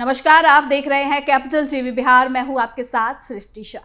नमस्कार, आप देख रहे हैं कैपिटल टीवी बिहार। मैं हूं आपके साथ सृष्टि शाह।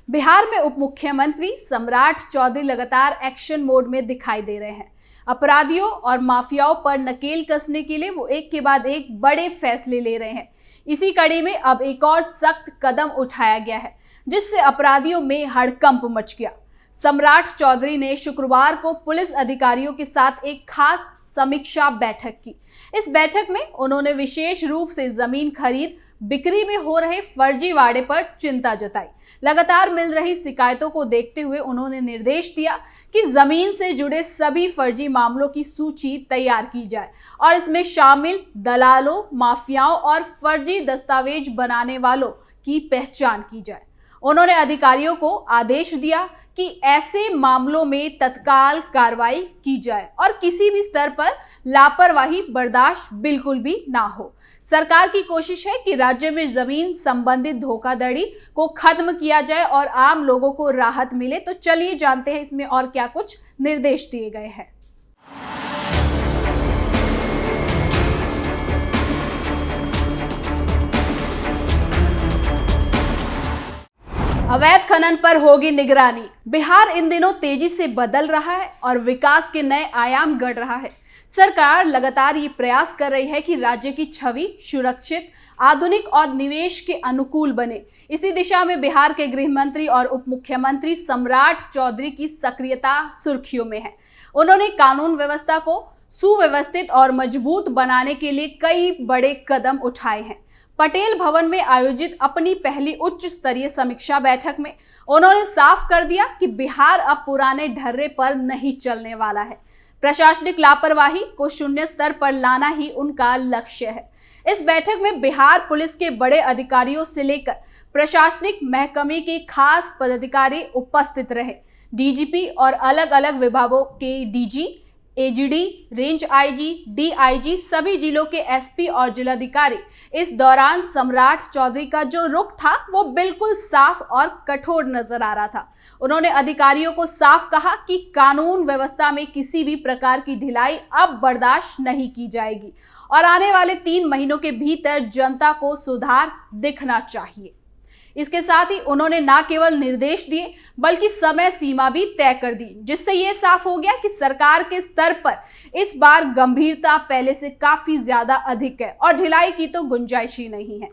बिहार में उप मुख्यमंत्री सम्राट चौधरी लगातार एक्शन मोड में दिखाई दे रहे हैं। अपराधियों और माफियाओं पर नकेल कसने के लिए वो एक के बाद एक बड़े फैसले ले रहे हैं। इसी कड़ी में अब एक और सख्त कदम उठाया गया है, जिससे अपराधियों में हड़कंप मच गया। सम्राट चौधरी ने शुक्रवार को पुलिस अधिकारियों के साथ एक खास समीक्षा बैठक की। इस बैठक में उन्होंने विशेष रूप से जमीन खरीद बिक्री में हो रहे फर्जीवाड़े पर चिंता जताई। लगातार मिल रही शिकायतों को देखते हुए उन्होंने निर्देश दिया कि जमीन से जुड़े सभी फर्जी मामलों की सूची तैयार की जाए और इसमें शामिल दलालों, माफियाओं और फर्जी दस्तावेज बनाने वालों की पहचान की जाए। उन्होंने अधिकारियों को आदेश दिया कि ऐसे मामलों में तत्काल कार्रवाई की जाए और किसी भी स्तर पर लापरवाही बर्दाश्त बिल्कुल भी ना हो। सरकार की कोशिश है कि राज्य में जमीन संबंधित धोखाधड़ी को खत्म किया जाए और आम लोगों को राहत मिले। तो चलिए जानते हैं इसमें और क्या कुछ निर्देश दिए गए हैं। अवैध खनन पर होगी निगरानी। बिहार इन दिनों तेजी से बदल रहा है और विकास के नए आयाम गढ़ रहा है। सरकार लगातार ये प्रयास कर रही है कि राज्य की छवि सुरक्षित, आधुनिक और निवेश के अनुकूल बने। इसी दिशा में बिहार के गृह मंत्री और उप मुख्यमंत्री सम्राट चौधरी की सक्रियता सुर्खियों में है। उन्होंने कानून व्यवस्था को सुव्यवस्थित और मजबूत बनाने के लिए कई बड़े कदम उठाए हैं। पटेल भवन में आयोजित अपनी पहली उच्च स्तरीय समीक्षा बैठक में उन्होंने साफ कर दिया कि बिहार अब पुराने ढर्रे पर नहीं चलने वाला है। प्रशासनिक लापरवाही को शून्य स्तर पर लाना ही उनका लक्ष्य है। इस बैठक में बिहार पुलिस के बड़े अधिकारियों से लेकर प्रशासनिक महकमे के खास पदाधिकारी उपस्थित रहे। डीजीपी और अलग अलग विभागों के DG, AGD, range IG, DIG, सभी जिलों के एसपी और जिलाधिकारी। इस दौरान सम्राट चौधरी का जो रुख था वो बिल्कुल साफ और कठोर नजर आ रहा था। उन्होंने अधिकारियों को साफ कहा कि कानून व्यवस्था में किसी भी प्रकार की ढिलाई अब बर्दाश्त नहीं की जाएगी और आने वाले 3 महीनों के भीतर जनता को सुधार दिखना चाहिए। इसके साथ ही उन्होंने न केवल निर्देश दिए बल्कि समय सीमा भी तय कर दी, जिससे यह साफ हो गया कि सरकार के स्तर पर इस बार गंभीरता पहले से काफी ज्यादा अधिक है और ढिलाई की तो गुंजाइश ही नहीं है।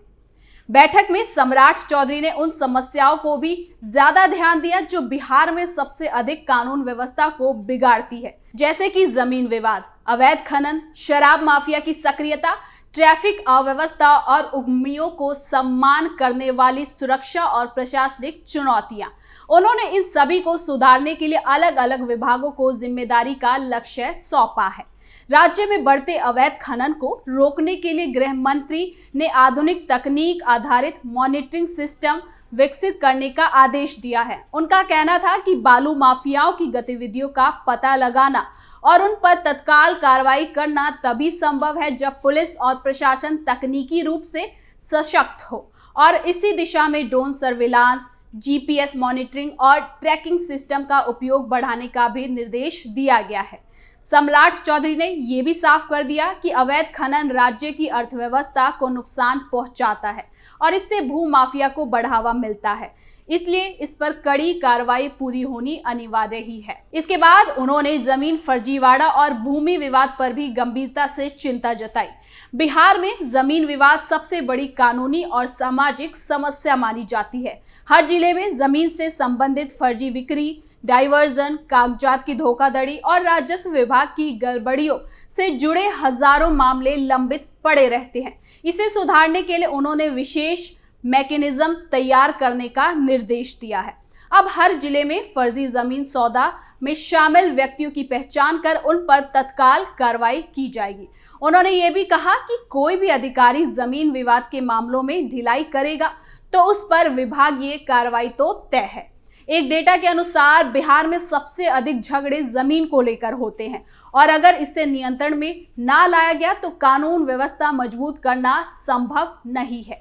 बैठक में सम्राट चौधरी ने उन समस्याओं को भी ज्यादा ध्यान दिया जो बिहार में सबसे अधिक कानून व्यवस्था को बिगाड़ती है, जैसे कि जमीन विवाद, अवैध खनन, शराब माफिया की सक्रियता, ट्रैफिक अव्यवस्था और उद्यमियों को सम्मान करने वाली सुरक्षा और प्रशासनिक चुनौतियां। उन्होंने इन सभी को सुधारने के लिए अलग अलग विभागों को जिम्मेदारी का लक्ष्य सौंपा है। राज्य में बढ़ते अवैध खनन को रोकने के लिए गृह मंत्री ने आधुनिक तकनीक आधारित मॉनिटरिंग सिस्टम विकसित करने का आदेश दिया है। उनका कहना था कि बालू माफियाओं की गतिविधियों का पता लगाना और उन पर तत्काल कार्रवाई करना तभी संभव है जब पुलिस और प्रशासन तकनीकी रूप से सशक्त हो और इसी दिशा में ड्रोन सर्विलांस, जीपीएस मॉनिटरिंग और ट्रैकिंग सिस्टम का उपयोग बढ़ाने का भी निर्देश दिया गया है। सम्राट चौधरी ने यह भी साफ कर दिया कि अवैध खनन राज्य की अर्थव्यवस्था को नुकसान पहुंचाता है और इससे भू माफिया को बढ़ावा मिलता है, इसलिए इस पर कड़ी कार्रवाई पूरी होनी अनिवार्य ही है। इसके बाद उन्होंने जमीन फर्जीवाड़ा और भूमि विवाद पर भी गंभीरता से चिंता जताई। बिहार में जमीन विवाद सबसे बड़ी कानूनी और सामाजिक समस्या मानी जाती है। हर जिले में जमीन से संबंधित फर्जी बिक्री, डाइवर्जन, कागजात की धोखाधड़ी और राजस्व विभाग की गड़बड़ियों से जुड़े हजारों मामले लंबित पड़े रहते हैं। इसे सुधारने के लिए उन्होंने विशेष मैकेनिज्म तैयार करने का निर्देश दिया है। अब हर जिले में फर्जी जमीन सौदा में शामिल व्यक्तियों की पहचान कर उन पर तत्काल कार्रवाई की जाएगी। उन्होंने ये भी कहा कि कोई भी अधिकारी जमीन विवाद के मामलों में ढिलाई करेगा तो उस पर विभागीय कार्रवाई तो तय है। एक डेटा के अनुसार बिहार में सबसे अधिक झगड़े जमीन को लेकर होते हैं और अगर इसे नियंत्रण में ना लाया गया तो कानून व्यवस्था मजबूत करना संभव नहीं है।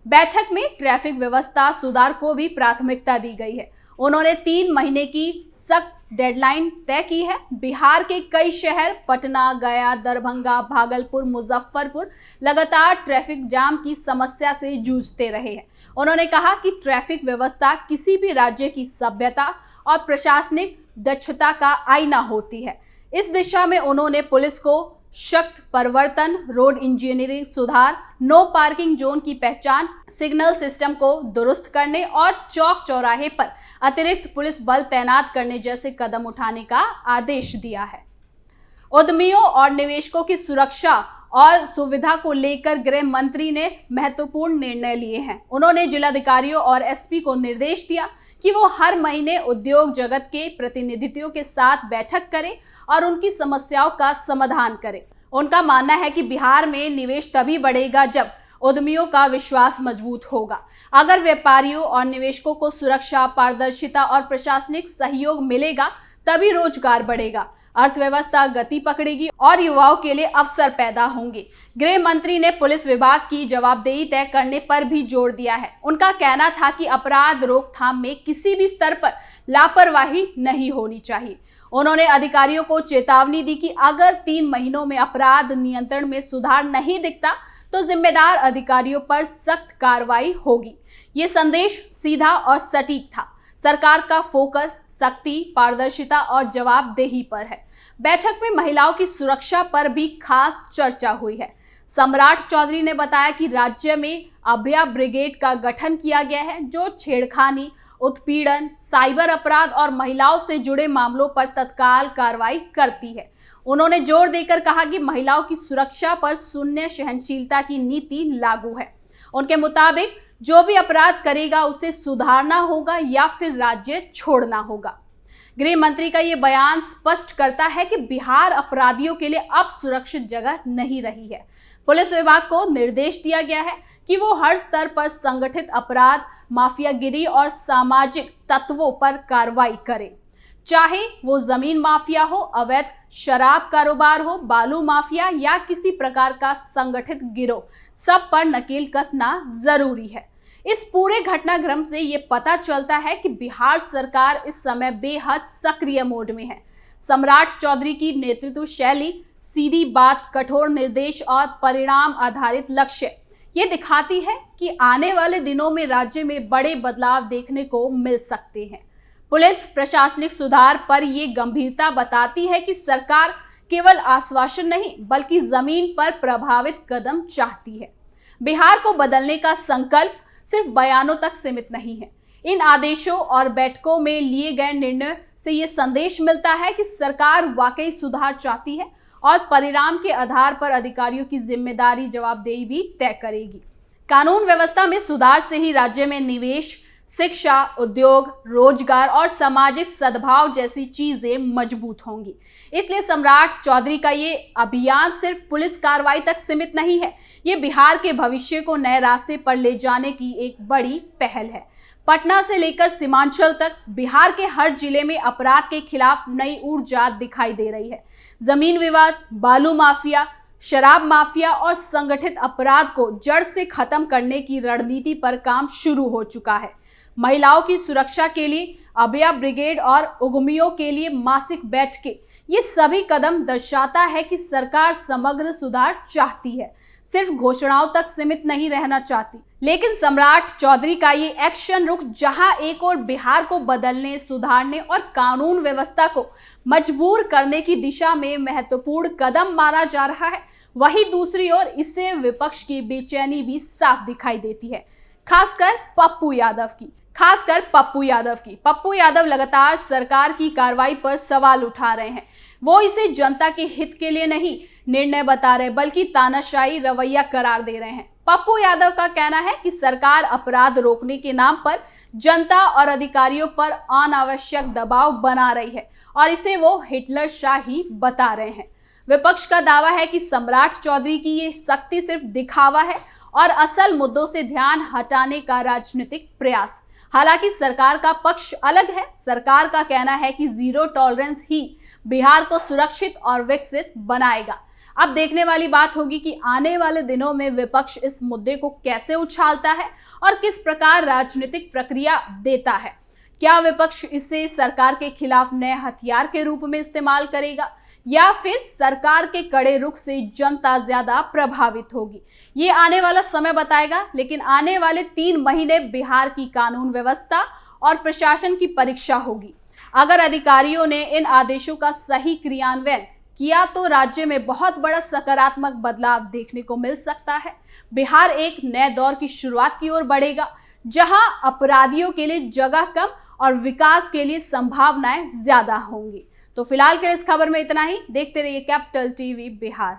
बैठक में ट्रैफिक व्यवस्था सुधार को भी प्राथमिकता दी गई है। उन्होंने 3 महीने की सख्त डेडलाइन तय की है। बिहार के कई शहर पटना, गया, दरभंगा, भागलपुर, मुजफ्फरपुर लगातार ट्रैफिक जाम की समस्या से जूझते रहे हैं। उन्होंने कहा कि ट्रैफिक व्यवस्था किसी भी राज्य की सभ्यता और प्रशासनिक दक्षता का आईना होती है। इस दिशा में उन्होंने पुलिस को सख्त परिवर्तन, रोड इंजीनियरिंग सुधार, नो पार्किंग जोन की पहचान, सिग्नल सिस्टम को दुरुस्त करने और चौक चौराहे पर अतिरिक्त पुलिस बल तैनात करने जैसे कदम उठाने का आदेश दिया है। उद्यमियों और निवेशकों की सुरक्षा और सुविधा को लेकर गृह मंत्री ने महत्वपूर्ण निर्णय लिए हैं। उन्होंने जिलाधिकारियों और एसपी को निर्देश दिया कि वो हर महीने उद्योग जगत के प्रतिनिधियों के साथ बैठक करें और उनकी समस्याओं का समाधान करें। उनका मानना है कि बिहार में निवेश तभी बढ़ेगा जब उद्यमियों का विश्वास मजबूत होगा। अगर व्यापारियों और निवेशकों को सुरक्षा, पारदर्शिता और प्रशासनिक सहयोग मिलेगा तभी रोजगार बढ़ेगा, अर्थव्यवस्था गति पकड़ेगी और युवाओं के लिए अवसर पैदा होंगे। गृह मंत्री ने पुलिस विभाग की जवाबदेही तय करने पर भी जोर दिया है। उनका कहना था कि अपराध रोकथाम में किसी भी स्तर पर लापरवाही नहीं होनी चाहिए। उन्होंने अधिकारियों को चेतावनी दी कि अगर 3 महीनों में अपराध नियंत्रण में सुधार नहीं दिखता तो जिम्मेदार अधिकारियों पर सख्त कार्रवाई होगी। ये संदेश सीधा और सटीक था। सरकार का फोकस सख्ती, पारदर्शिता और जवाबदेही पर है। बैठक में महिलाओं की सुरक्षा पर भी खास चर्चा हुई है। सम्राट चौधरी ने बताया कि राज्य में अभया ब्रिगेड का गठन किया गया है, जो छेड़खानी, उत्पीड़न, साइबर अपराध और महिलाओं से जुड़े मामलों पर तत्काल कार्रवाई करती है। उन्होंने जोर देकर कहा कि महिलाओं की सुरक्षा पर शून्य सहनशीलता की नीति लागू है। उनके मुताबिक जो भी अपराध करेगा उसे सुधारना होगा या फिर राज्य छोड़ना होगा। गृह मंत्री का ये बयान स्पष्ट करता है कि बिहार अपराधियों के लिए अब सुरक्षित जगह नहीं रही है। पुलिस विभाग को निर्देश दिया गया है कि वो हर स्तर पर संगठित अपराध, माफियागिरी और सामाजिक तत्वों पर कार्रवाई करे, चाहे वो जमीन माफिया हो, अवैध शराब कारोबार हो, बालू माफिया या किसी प्रकार का संगठित गिरोह, सब पर नकेल कसना जरूरी है। इस पूरे घटनाक्रम से ये पता चलता है कि बिहार सरकार इस समय बेहद सक्रिय मोड में है। सम्राट चौधरी की नेतृत्व शैली, सीधी बात, कठोर निर्देश और परिणाम आधारित लक्ष्य ये दिखाती है कि आने वाले दिनों में राज्य में बड़े बदलाव देखने को मिल सकते हैं। पुलिस प्रशासनिक सुधार पर यह गंभीरता बताती है कि सरकार केवल आश्वासन नहीं बल्कि जमीन पर प्रभावित कदम चाहती है। बिहार को बदलने का संकल्प सिर्फ बयानों तक सीमित नहीं है। इन आदेशों और बैठकों में लिए गए निर्णय से ये संदेश मिलता है कि सरकार वाकई सुधार चाहती है और परिणाम के आधार पर अधिकारियों की जिम्मेदारी, जवाबदेही भी तय करेगी। कानून व्यवस्था में सुधार से ही राज्य में निवेश, शिक्षा, उद्योग, रोजगार और सामाजिक सद्भाव जैसी चीजें मजबूत होंगी। इसलिए सम्राट चौधरी का ये अभियान सिर्फ पुलिस कार्रवाई तक सीमित नहीं है, ये बिहार के भविष्य को नए रास्ते पर ले जाने की एक बड़ी पहल है। पटना से लेकर सीमांचल तक बिहार के हर जिले में अपराध के खिलाफ नई ऊर्जा दिखाई दे रही है। जमीन विवाद, बालू माफिया, शराब माफिया और संगठित अपराध को जड़ से खत्म करने की रणनीति पर काम शुरू हो चुका है। महिलाओं की सुरक्षा के लिए अभया ब्रिगेड और उद्यमियों के लिए मासिक बैठकें, ये सभी कदम दर्शाता है कि सरकार समग्र सुधार चाहती है, सिर्फ घोषणाओं तक सीमित नहीं रहना चाहती। लेकिन सम्राट चौधरी का ये एक्शन रुख जहां एक और बिहार को बदलने, सुधारने और कानून व्यवस्था को मजबूर करने की दिशा में महत्वपूर्ण कदम माना जा रहा है, वहीं दूसरी ओर इससे विपक्ष की बेचैनी भी साफ दिखाई देती है, खासकर पप्पू यादव की। पप्पू यादव लगातार सरकार की कार्रवाई पर सवाल उठा रहे हैं। वो इसे जनता के हित के लिए नहीं निर्णय बता रहे बल्कि तानाशाही रवैया करार दे रहे हैं। पप्पू यादव का कहना है कि सरकार अपराध रोकने के नाम पर जनता और अधिकारियों पर अनावश्यक दबाव बना रही है और इसे वो हिटलरशाही बता रहे हैं। विपक्ष का दावा है कि सम्राट चौधरी की ये सख्ती सिर्फ दिखावा है और असल मुद्दों से ध्यान हटाने का राजनीतिक प्रयास। हालांकि सरकार का पक्ष अलग है। सरकार का कहना है कि जीरो टॉलरेंस ही बिहार को सुरक्षित और विकसित बनाएगा। अब देखने वाली बात होगी कि आने वाले दिनों में विपक्ष इस मुद्दे को कैसे उछालता है और किस प्रकार राजनीतिक प्रक्रिया देता है। क्या विपक्ष इसे सरकार के खिलाफ नए हथियार के रूप में इस्तेमाल करेगा या फिर सरकार के कड़े रुख से जनता ज्यादा प्रभावित होगी, ये आने वाला समय बताएगा। लेकिन आने वाले 3 महीने बिहार की कानून व्यवस्था और प्रशासन की परीक्षा होगी। अगर अधिकारियों ने इन आदेशों का सही क्रियान्वयन किया तो राज्य में बहुत बड़ा सकारात्मक बदलाव देखने को मिल सकता है। बिहार एक नए दौर की शुरुआत की ओर बढ़ेगा, जहां अपराधियों के लिए जगह कम और विकास के लिए संभावनाएं ज्यादा होंगी। तो फिलहाल के इस खबर में इतना ही। देखते रहिए कैपिटल टीवी बिहार।